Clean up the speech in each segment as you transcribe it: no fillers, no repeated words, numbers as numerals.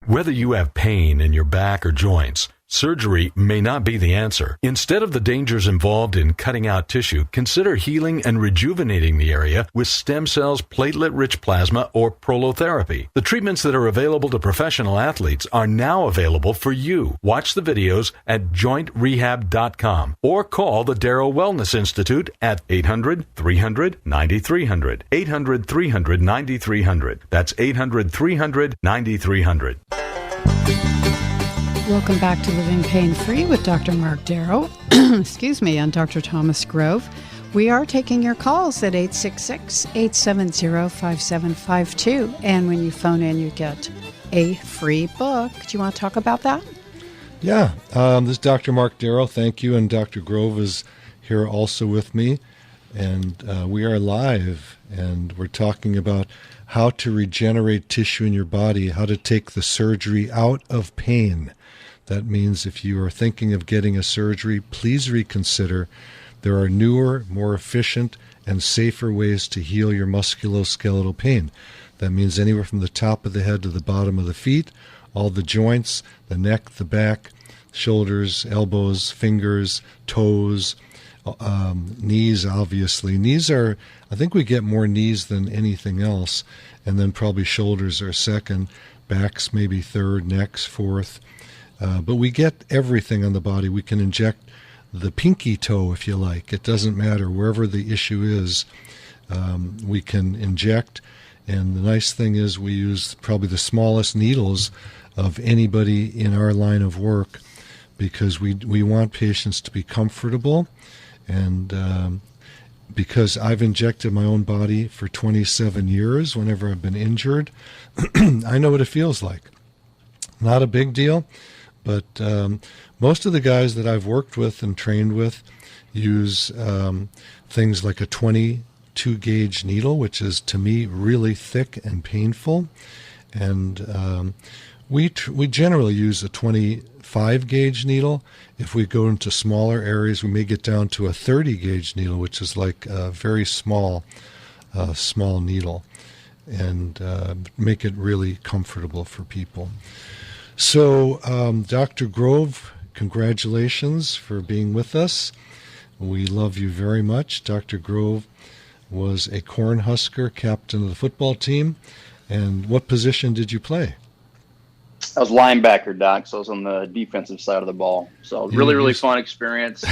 Whether you have pain in your back or joints, surgery may not be the answer. Instead of the dangers involved in cutting out tissue, consider healing and rejuvenating the area with stem cells, platelet-rich plasma, or prolotherapy. The treatments that are available to professional athletes are now available for you. Watch the videos at jointrehab.com or call the Darrow Wellness Institute at 800-300-9300. 800-300-9300. That's 800-300-9300. Welcome back to Living Pain-Free with Dr. Marc Darrow, excuse me, and Dr. Thomas Grove. We are taking your calls at 866-870-5752. And when you phone in, you get a free book. Do you want to talk about that? Yeah, this is Dr. Marc Darrow. Thank you. And Dr. Grove is here also with me. And we are live, and we're talking about how to regenerate tissue in your body, how to take the surgery out of pain. That means if you are thinking of getting a surgery, please reconsider. There are newer, more efficient, and safer ways to heal your musculoskeletal pain. That means anywhere from the top of the head to the bottom of the feet, all the joints, the neck, the back, shoulders, elbows, fingers, toes, knees, obviously. Knees are, I think we get more knees than anything else, and then probably shoulders are second, backs maybe third, necks fourth. But we get everything on the body. We can inject the pinky toe if you like. It doesn't matter. Wherever the issue is, we can inject. And the nice thing is we use probably the smallest needles of anybody in our line of work, because we want patients to be comfortable. And because I've injected my own body for 27 years whenever I've been injured, I know what it feels like. Not a big deal. But most of the guys that I've worked with and trained with use things like a 22-gauge needle, which is, to me, really thick and painful. And we generally use a 25-gauge needle. If we go into smaller areas, we may get down to a 30-gauge needle, which is like a very small needle, and make it really comfortable for people. So, Dr. Grove, congratulations for being with us. We love you very much. Dr. Grove was a Cornhusker, captain of the football team. And what position did you play? I was linebacker, Doc, so I was on the defensive side of the ball. So really fun experience.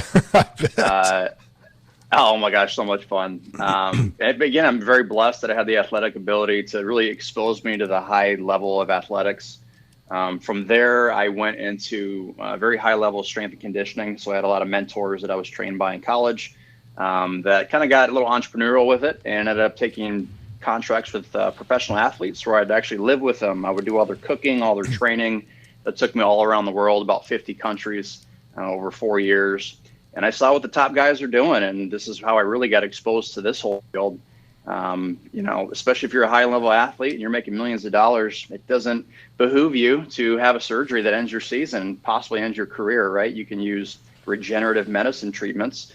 Oh my gosh, so much fun. And again, I'm very blessed that I had the athletic ability to really expose me to the high level of athletics. From there, I went into very high level strength and conditioning. So I had a lot of mentors that I was trained by in college that kind of got a little entrepreneurial with it, and ended up taking contracts with professional athletes where I'd actually live with them. I would do all their cooking, all their training. That took me all around the world, about 50 countries over 4 years. And I saw what the top guys are doing. And this is how I really got exposed to this whole field. Especially if you're a high level athlete and you're making millions of dollars, it doesn't behoove you to have a surgery that ends your season, possibly ends your career, right? You can use regenerative medicine treatments,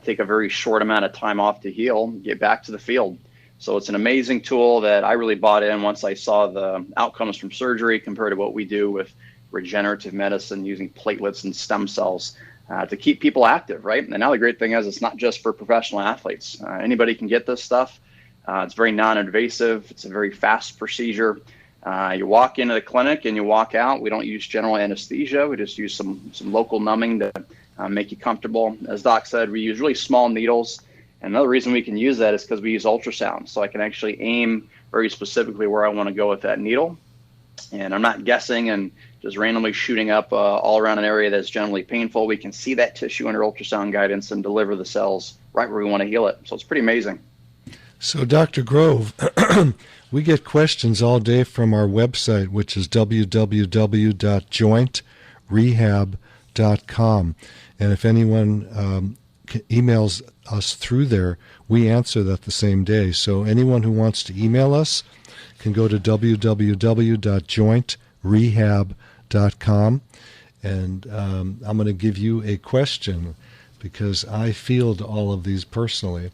take a very short amount of time off to heal, get back to the field. So it's an amazing tool that I really bought in once I saw the outcomes from surgery compared to what we do with regenerative medicine using platelets and stem cells to keep people active, right? And now the great thing is it's not just for professional athletes. Anybody can get this stuff. It's very non-invasive. It's a very fast procedure. You walk into the clinic and you walk out. We don't use general anesthesia. We just use some local numbing to make you comfortable. As Doc said, we use really small needles. And another reason we can use that is because we use ultrasound. So I can actually aim very specifically where I want to go with that needle. And I'm not guessing and just randomly shooting up all around an area that's generally painful. We can see that tissue under ultrasound guidance and deliver the cells right where we want to heal it. So it's pretty amazing. So, Dr. Grove, we get questions all day from our website, which is www.jointrehab.com. And if anyone emails us through there, we answer that the same day. So anyone who wants to email us can go to www.jointrehab.com. And I'm going to give you a question because I field all of these personally.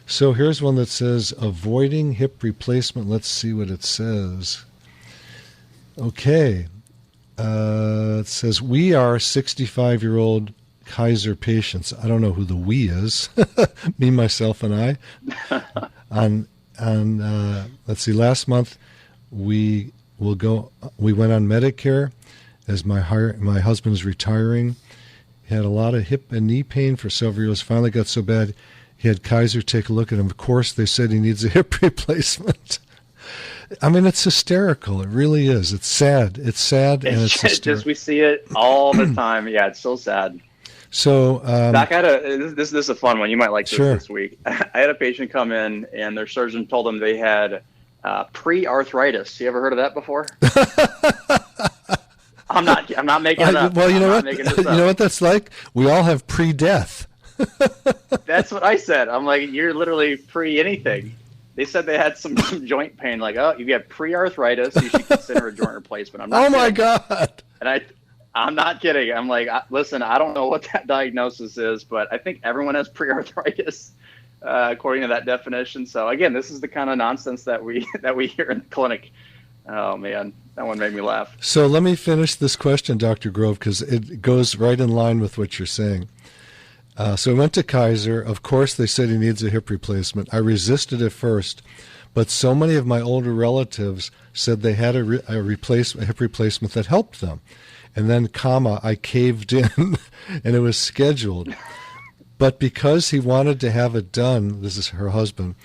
So here's one that says, avoiding hip replacement. Let's see what it says. Okay. It says, we are 65-year-old Kaiser patients. I don't know who the we is. Me, myself, and I. Let's see, last month we went on Medicare as my husband's retiring. He had a lot of hip and knee pain for several years. Finally got so bad he had Kaiser take a look at him. Of course, they said he needs a hip replacement. I mean, it's hysterical. It really is. It's sad. It's sad, and it's hysterical. We see it all the time. Yeah, it's so sad. So, Doc, this is a fun one. You might like this Sure. this week. I had a patient come in, and their surgeon told them they had pre-arthritis. You ever heard of that before? I'm not making it up. Well, you know what? You know what that's like? We all have pre-death. That's what I said. I'm like, you're literally pre-anything. They said they had some joint pain. Like, oh, you get pre-arthritis. You should consider a joint replacement. I'm not kidding. My God. And I'm not kidding. I'm like, listen, I don't know what that diagnosis is, but I think everyone has pre-arthritis according to that definition. So again, this is the kind of nonsense that we hear in the clinic. Oh man, that one made me laugh. So let me finish this question, Dr. Grove, because it goes right in line with what you're saying. So I went to Kaiser. Of course, they said he needs a hip replacement. I resisted at first, but so many of my older relatives said they had a hip replacement that helped them. And then, I caved in, and it was scheduled. But because he wanted to have it done, this is her husband,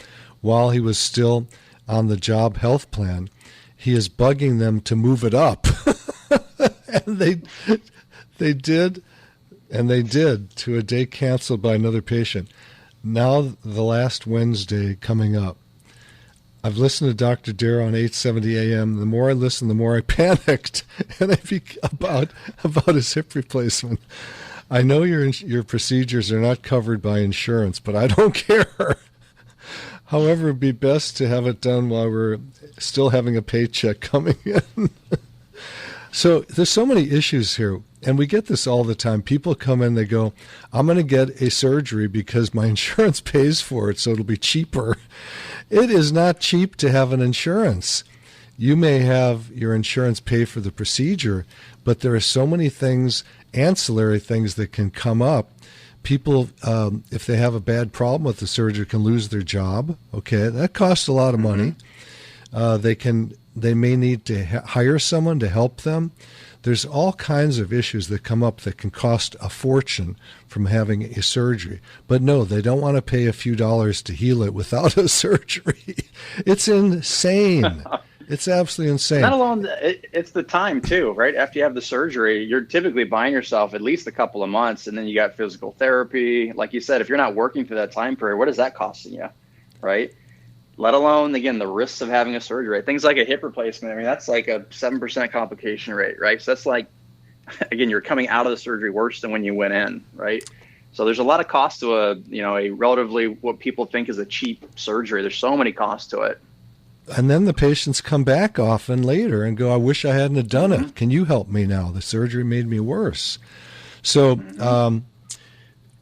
while he was still on the job health plan, he is bugging them to move it up. And they did. And they did, to a day canceled by another patient. Now, the last Wednesday coming up, I've listened to Dr. Darrow on 870 AM. The more I listened, the more I panicked and about his hip replacement. I know your procedures are not covered by insurance, but I don't care. However, it'd be best to have it done while we're still having a paycheck coming in. So there's so many issues here, and we get this all the time. People come in, they go, I'm going to get a surgery because my insurance pays for it, so it'll be cheaper. It is not cheap to have an insurance. You may have your insurance pay for the procedure, but there are so many things, ancillary things that can come up. People, if they have a bad problem with the surgery, can lose their job. Okay, that costs a lot of money. They may need to hire someone to help them. There's all kinds of issues that come up that can cost a fortune from having a surgery. But no, they don't want to pay a few dollars to heal it without a surgery. It's insane. It's absolutely insane. Not alone, it's the time too, right? After you have the surgery, you're typically buying yourself at least a couple of months, and then you got physical therapy. Like you said, if you're not working for that time period, what is that costing you, right? Let alone, again, the risks of having a surgery. Things like a hip replacement, I mean, that's like a 7% complication rate, right? So that's like, again, you're coming out of the surgery worse than when you went in, right? So there's a lot of cost to a relatively what people think is a cheap surgery. There's so many costs to it. And then the patients come back often later and go, I wish I hadn't have done it. Can you help me now? The surgery made me worse. So I'm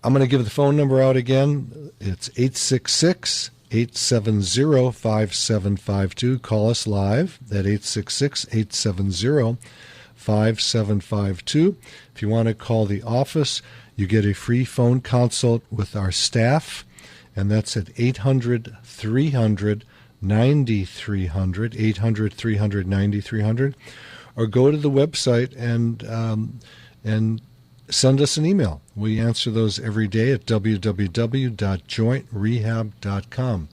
going to give the phone number out again. It's 866-870-5752. Call us live at 866-870-5752. If you want to call the office, you get a free phone consult with our staff, and that's at 800-300-9300, 800-300-9300, or go to the website and send us an email. We answer those every day at www.jointrehab.com.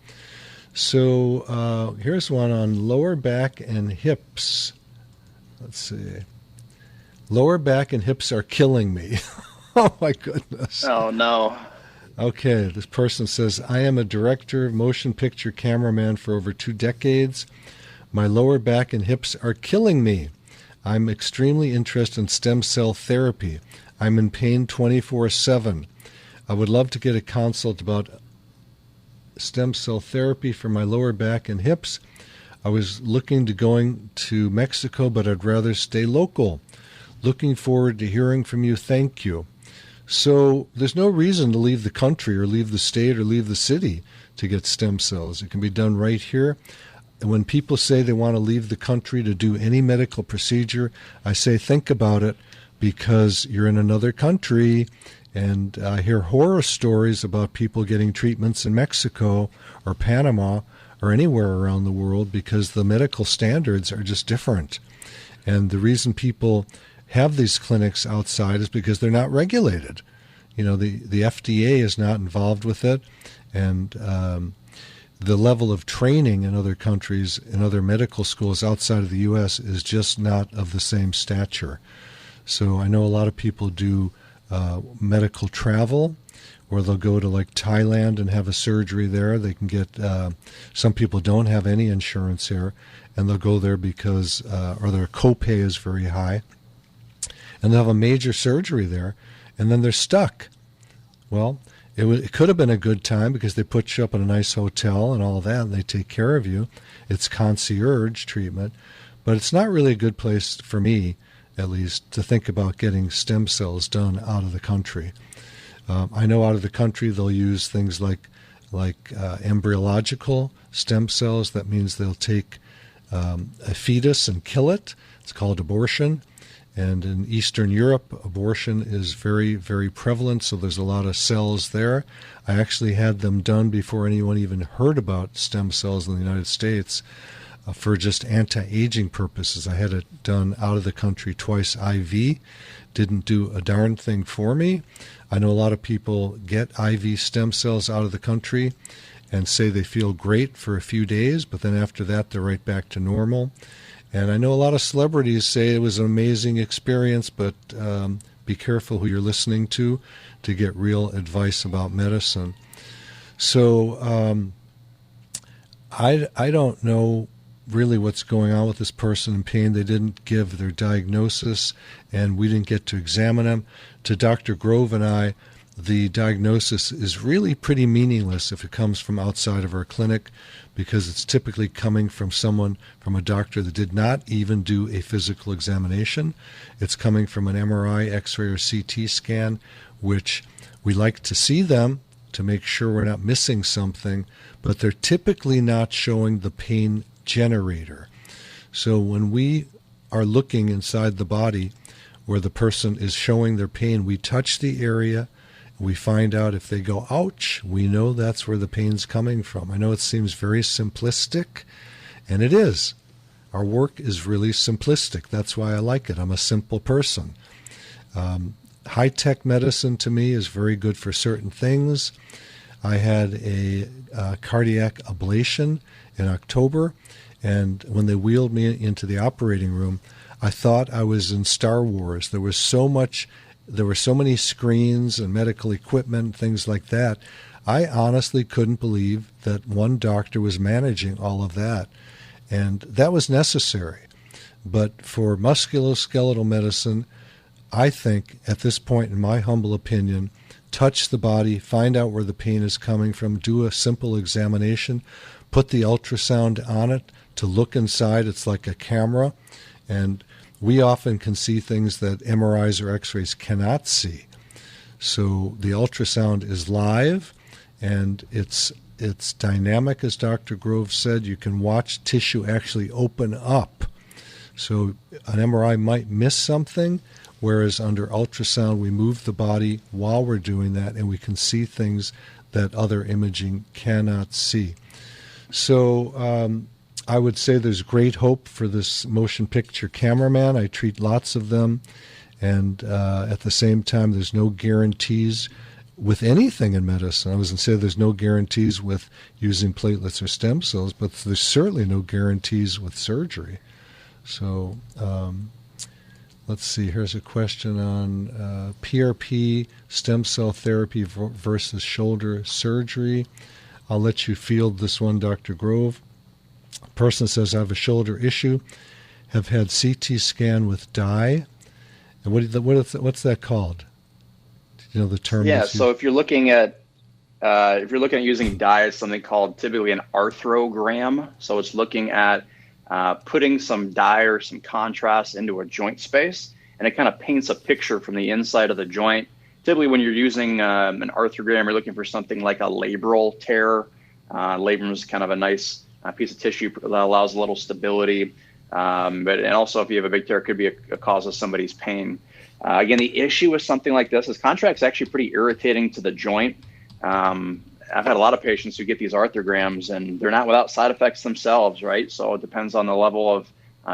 So here's one on lower back and hips. Let's see. Lower back and hips are killing me. Oh, my goodness. Oh, no. Okay, this person says, I am a director, motion picture cameraman for over 2 decades. My lower back and hips are killing me. I'm extremely interested in stem cell therapy. I'm in pain 24/7. I would love to get a consult about stem cell therapy for my lower back and hips. I was looking to going to Mexico, but I'd rather stay local. Looking forward to hearing from you. Thank you. So there's no reason to leave the country or leave the state or leave the city to get stem cells. It can be done right here. when people say they want to leave the country to do any medical procedure, I say think about it, because you're in another country. And I hear horror stories about people getting treatments in Mexico or Panama or anywhere around the world because the medical standards are just different. And the reason people have these clinics outside is because they're not regulated. You know, the FDA is not involved with it, and the level of training in other countries, in other medical schools outside of the U.S. is just not of the same stature. So I know a lot of people do medical travel, where they'll go to like Thailand and have a surgery there. They can get, some people don't have any insurance here, and they'll go there because, or their copay is very high, and they'll have a major surgery there, and then they're stuck. Well, it could have been a good time because they put you up in a nice hotel and all that, and they take care of you. It's concierge treatment, but it's not really a good place for me, at least, to think about getting stem cells done out of the country. I know out of the country they'll use things like embryological stem cells. That means they'll take a fetus and kill it. It's called abortion. And in Eastern Europe, abortion is very, very prevalent, so there's a lot of cells there. I actually had them done before anyone even heard about stem cells in the United States for just anti-aging purposes. I had it done out of the country twice IV. Didn't do a darn thing for me. I know a lot of people get IV stem cells out of the country and say they feel great for a few days, but then after that they're right back to normal. And I know a lot of celebrities say it was an amazing experience, but be careful who you're listening to get real advice about medicine. So I don't know really what's going on with this person in pain. They didn't give their diagnosis, and we didn't get to examine them. To Dr. Grove and I, the diagnosis is really pretty meaningless if it comes from outside of our clinic, because it's typically coming from a doctor that did not even do a physical examination. It's coming from an MRI, X-ray, or CT scan, which we like to see them to make sure we're not missing something, but they're typically not showing the pain generator. So when we are looking inside the body where the person is showing their pain, we touch the area. We find out if they go, ouch, we know that's where the pain's coming from. I know it seems very simplistic, and it is. Our work is really simplistic. That's why I like it. I'm a simple person. High-tech medicine to me is very good for certain things. I had a cardiac ablation in October, and when they wheeled me into the operating room, I thought I was in Star Wars. There were so many screens and medical equipment, things like that. I honestly couldn't believe that one doctor was managing all of that. And that was necessary. But for musculoskeletal medicine, I think at this point, in my humble opinion, touch the body, find out where the pain is coming from, do a simple examination, put the ultrasound on it to look inside. It's like a camera. And we often can see things that MRIs or X-rays cannot see. So the ultrasound is live, and it's dynamic, as Dr. Grove said. You can watch tissue actually open up. So an MRI might miss something, whereas under ultrasound we move the body while we're doing that, and we can see things that other imaging cannot see. So I would say there's great hope for this motion picture cameraman. I treat lots of them, and at the same time, there's no guarantees with anything in medicine. I was going to say there's no guarantees with using platelets or stem cells, but there's certainly no guarantees with surgery. So let's see, here's a question on PRP, stem cell therapy versus shoulder surgery. I'll let you field this one, Dr. Grove. Person says, I have a shoulder issue, have had CT scan with dye. And what's that called? Do you know the term? Yeah, so if you're looking at using dye, it's something called typically an arthrogram. So it's looking at putting some dye or some contrast into a joint space, and it kind of paints a picture from the inside of the joint. Typically when you're using an arthrogram, you're looking for something like a labral tear. Labrum is kind of a nice piece of tissue that allows a little stability. And also, if you have a big tear, it could be a cause of somebody's pain. Again, the issue with something like this is contract's actually pretty irritating to the joint. I've had a lot of patients who get these arthrograms, and they're not without side effects themselves, right? So it depends on the level of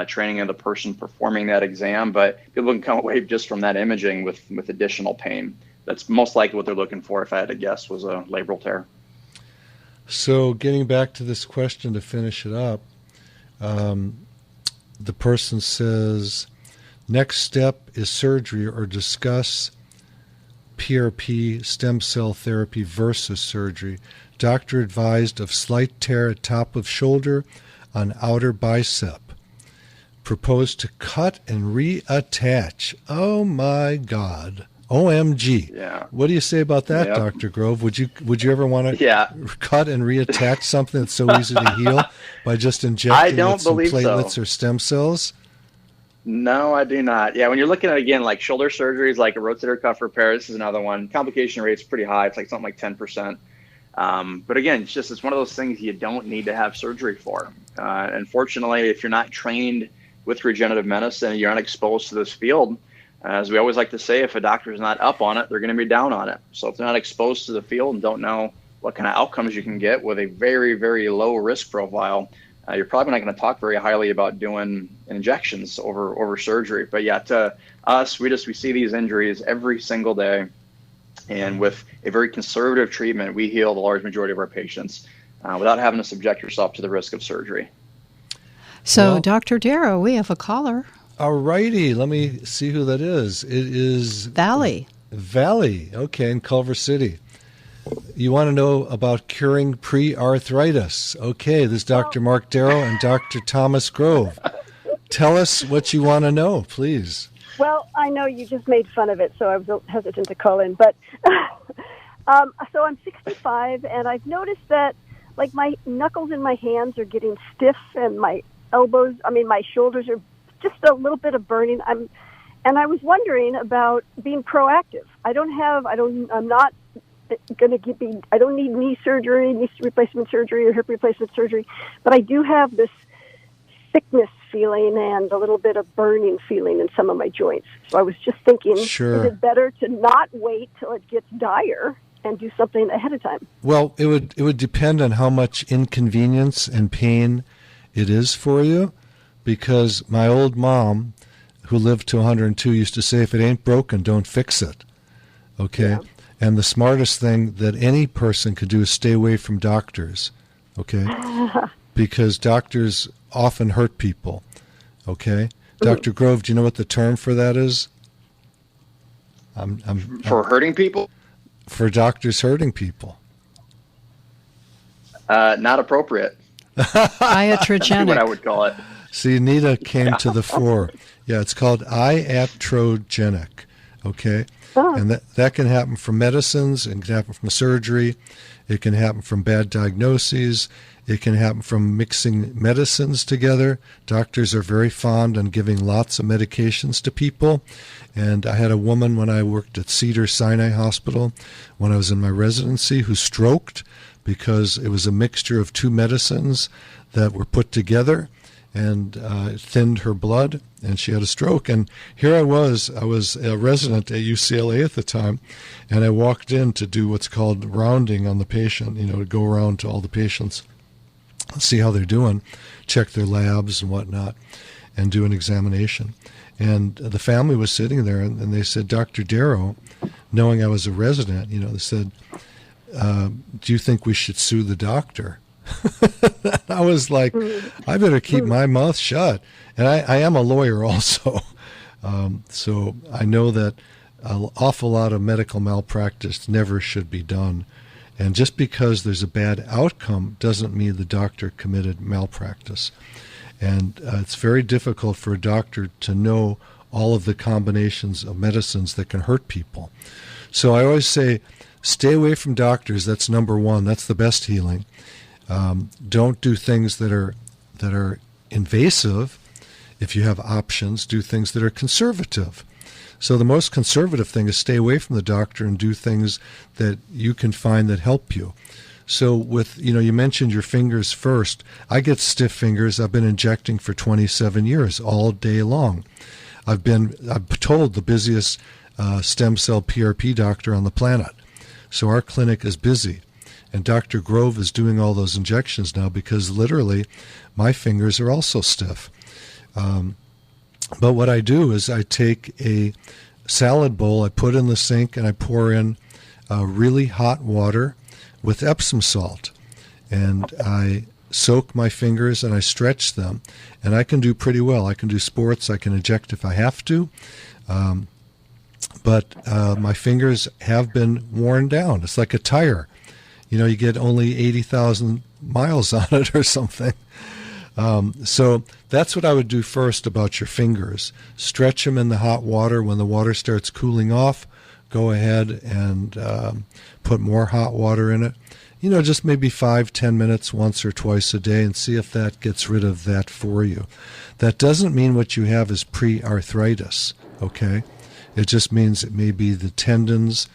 training of the person performing that exam, but people can come away just from that imaging with additional pain. That's most likely what they're looking for, if I had to guess, was a labral tear. So getting back to this question to finish it up, the person says, next step is surgery, or discuss PRP stem cell therapy versus surgery. Doctor advised of slight tear at top of shoulder on outer bicep. Proposed to cut and reattach. Oh my God. OMG. Yeah. What do you say about that, Yep. Dr. Grove? Would you ever want to cut and reattach something that's so easy to heal by just injecting with some platelets or stem cells? No, I do not. Yeah, when you're looking at, again, like shoulder surgeries, like a rotator cuff repair, this is another one. Complication rate's pretty high. It's like something like 10%. But again, it's one of those things you don't need to have surgery for. Unfortunately, if you're not trained with regenerative medicine, you're not exposed to this field. As we always like to say, if a doctor is not up on it, they're going to be down on it. So if they're not exposed to the field and don't know what kind of outcomes you can get with a very, very low risk profile, you're probably not going to talk very highly about doing injections over surgery. But yeah, to us, we see these injuries every single day. And with a very conservative treatment, we heal the large majority of our patients without having to subject yourself to the risk of surgery. So, Well, Dr. Darrow, we have a caller. All righty. Let me see who that is. It is Valley. Valley. Okay, in Culver City. You want to know about curing pre-arthritis. Okay, this is Dr. Marc Darrow and Dr. Thomas Grove. Tell us what you want to know, please. Well, I know you just made fun of it, so I was hesitant to call in. But so I'm 65, and I've noticed that, like, my knuckles in my hands are getting stiff, and my my shoulders are just a little bit of burning. And I was wondering about being proactive. I don't need knee surgery, knee replacement surgery, or hip replacement surgery, but I do have this thickness feeling and a little bit of burning feeling in some of my joints. So I was just thinking, Sure. Is it better to not wait till it gets dire and do something ahead of time? Well, it would depend on how much inconvenience and pain it is for you, because my old mom, who lived to 102, used to say, if it ain't broken, don't fix it. Okay? Yeah. And the smartest thing that any person could do is stay away from doctors. Okay? Because doctors often hurt people. Okay? Dr. Grove, do you know what the term for that is? For hurting people? For doctors hurting people. Not appropriate. Iatrogenic. That's what I would call it. See, Nita came to the fore. Yeah, it's called iatrogenic. Okay? And that can happen from medicines, it can happen from surgery, it can happen from bad diagnoses, it can happen from mixing medicines together. Doctors are very fond on giving lots of medications to people. And I had a woman when I worked at Cedars-Sinai Hospital when I was in my residency who stroked because it was a mixture of two medicines that were put together, and it thinned her blood, and she had a stroke. And here I was a resident at UCLA at the time, and I walked in to do what's called rounding on the patient, to go around to all the patients, see how they're doing, check their labs and whatnot, and do an examination. And the family was sitting there, and they said, Dr. Darrow, knowing I was a resident, they said, do you think we should sue the doctor? I was like, I better keep my mouth shut. And I am a lawyer also. So I know that an awful lot of medical malpractice never should be done. And just because there's a bad outcome doesn't mean the doctor committed malpractice. And it's very difficult for a doctor to know all of the combinations of medicines that can hurt people. So I always say, stay away from doctors. That's number one. That's the best healing. Don't do things that are invasive. If you have options, do things that are conservative. So the most conservative thing is stay away from the doctor and do things that you can find that help you. So with, you mentioned your fingers first. I get stiff fingers. I've been injecting for 27 years, all day long. I'm told the busiest stem cell PRP doctor on the planet. So our clinic is busy. And Dr. Grove is doing all those injections now because literally my fingers are also stiff. But what I do is I take a salad bowl, I put in the sink, and I pour in really hot water with Epsom salt. And I soak my fingers and I stretch them. And I can do pretty well. I can do sports. I can inject if I have to. But my fingers have been worn down. It's like a tire. You get only 80,000 miles on it or something. So that's what I would do first about your fingers. Stretch them in the hot water. When the water starts cooling off, go ahead and put more hot water in it. Just maybe 5-10 minutes once or twice a day and see if that gets rid of that for you. That doesn't mean what you have is pre-arthritis, okay? It just means it may be the tendons.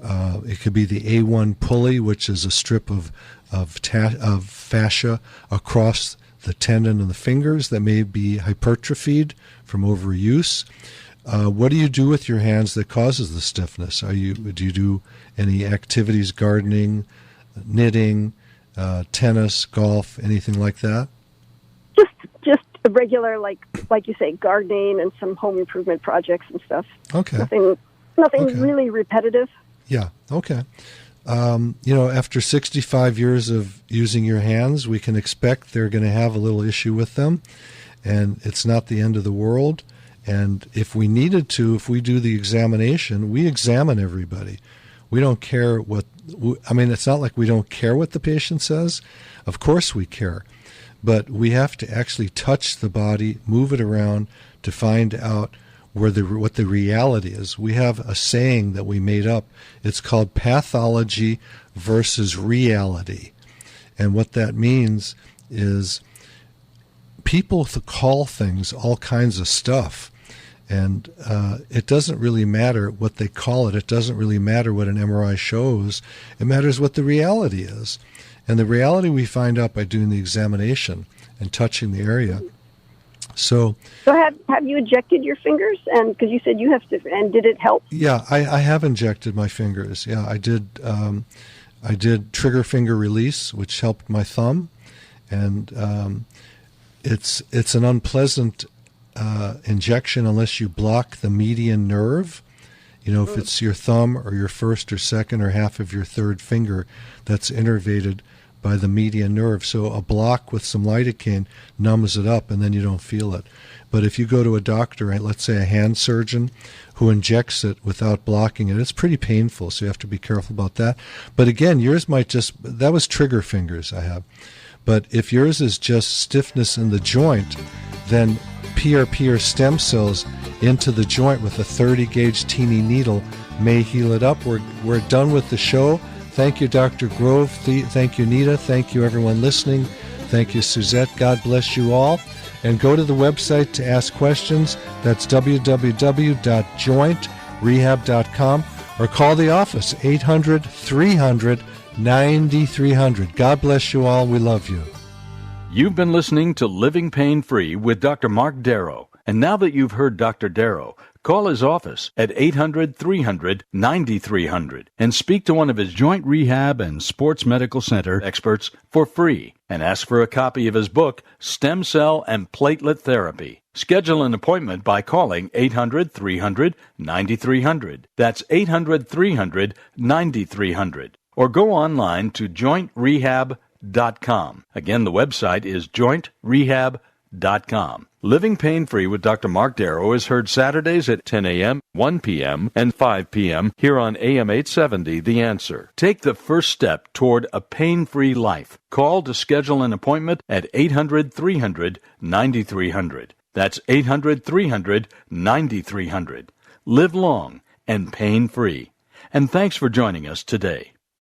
It could be the A1 pulley, which is a strip of fascia across the tendon and the fingers that may be hypertrophied from overuse. What do you do with your hands that causes the stiffness? Do you do any activities, gardening, knitting, tennis, golf, anything like that? Just a regular, like you say, gardening and some home improvement projects and stuff. Okay. Nothing Okay. really repetitive. Yeah. Okay. After 65 years of using your hands, we can expect they're going to have a little issue with them, and it's not the end of the world. And if we needed to, if we do the examination, we examine everybody. We don't care it's not like we don't care what the patient says. Of course we care. But we have to actually touch the body, move it around to find out what the reality is. We have a saying that we made up. It's called pathology versus reality. And what that means is people call things all kinds of stuff. And it doesn't really matter what they call it. It doesn't really matter what an MRI shows. It matters what the reality is. And the reality we find out by doing the examination and touching the area. So have you injected your fingers? And because you said you have to, and did it help? Yeah, I have injected my fingers. Yeah, I did. I did trigger finger release, which helped my thumb, and it's an unpleasant injection unless you block the median nerve. If it's your thumb or your first or second or half of your third finger that's innervated by the median nerve. So a block with some lidocaine numbs it up and then you don't feel it. But if you go to a doctor, let's say a hand surgeon, who injects it without blocking it, it's pretty painful, so you have to be careful about that. But again, yours that was trigger fingers I have. But if yours is just stiffness in the joint, then PRP or stem cells into the joint with a 30-gauge teeny needle may heal it up. We're done with the show. Thank you, Dr. Grove. Thank you, Nita. Thank you, everyone listening. Thank you, Suzette. God bless you all. And go to the website to ask questions. That's www.jointrehab.com, or call the office, 800-300-9300. God bless you all. We love you. You've been listening to Living Pain Free with Dr. Marc Darrow. And now that you've heard Dr. Darrow, call his office at 800-300-9300 and speak to one of his joint rehab and sports medical center experts for free, and ask for a copy of his book, Stem Cell and Platelet Therapy. Schedule an appointment by calling 800-300-9300. That's 800-300-9300. Or go online to jointrehab.com. Again, the website is jointrehab.com. Living Pain Free with Dr. Marc Darrow is heard Saturdays at 10 a.m., 1 p.m., and 5 p.m. here on AM 870, The Answer. Take the first step toward a pain-free life. Call to schedule an appointment at 800-300-9300. That's 800-300-9300. Live long and pain-free. And thanks for joining us today.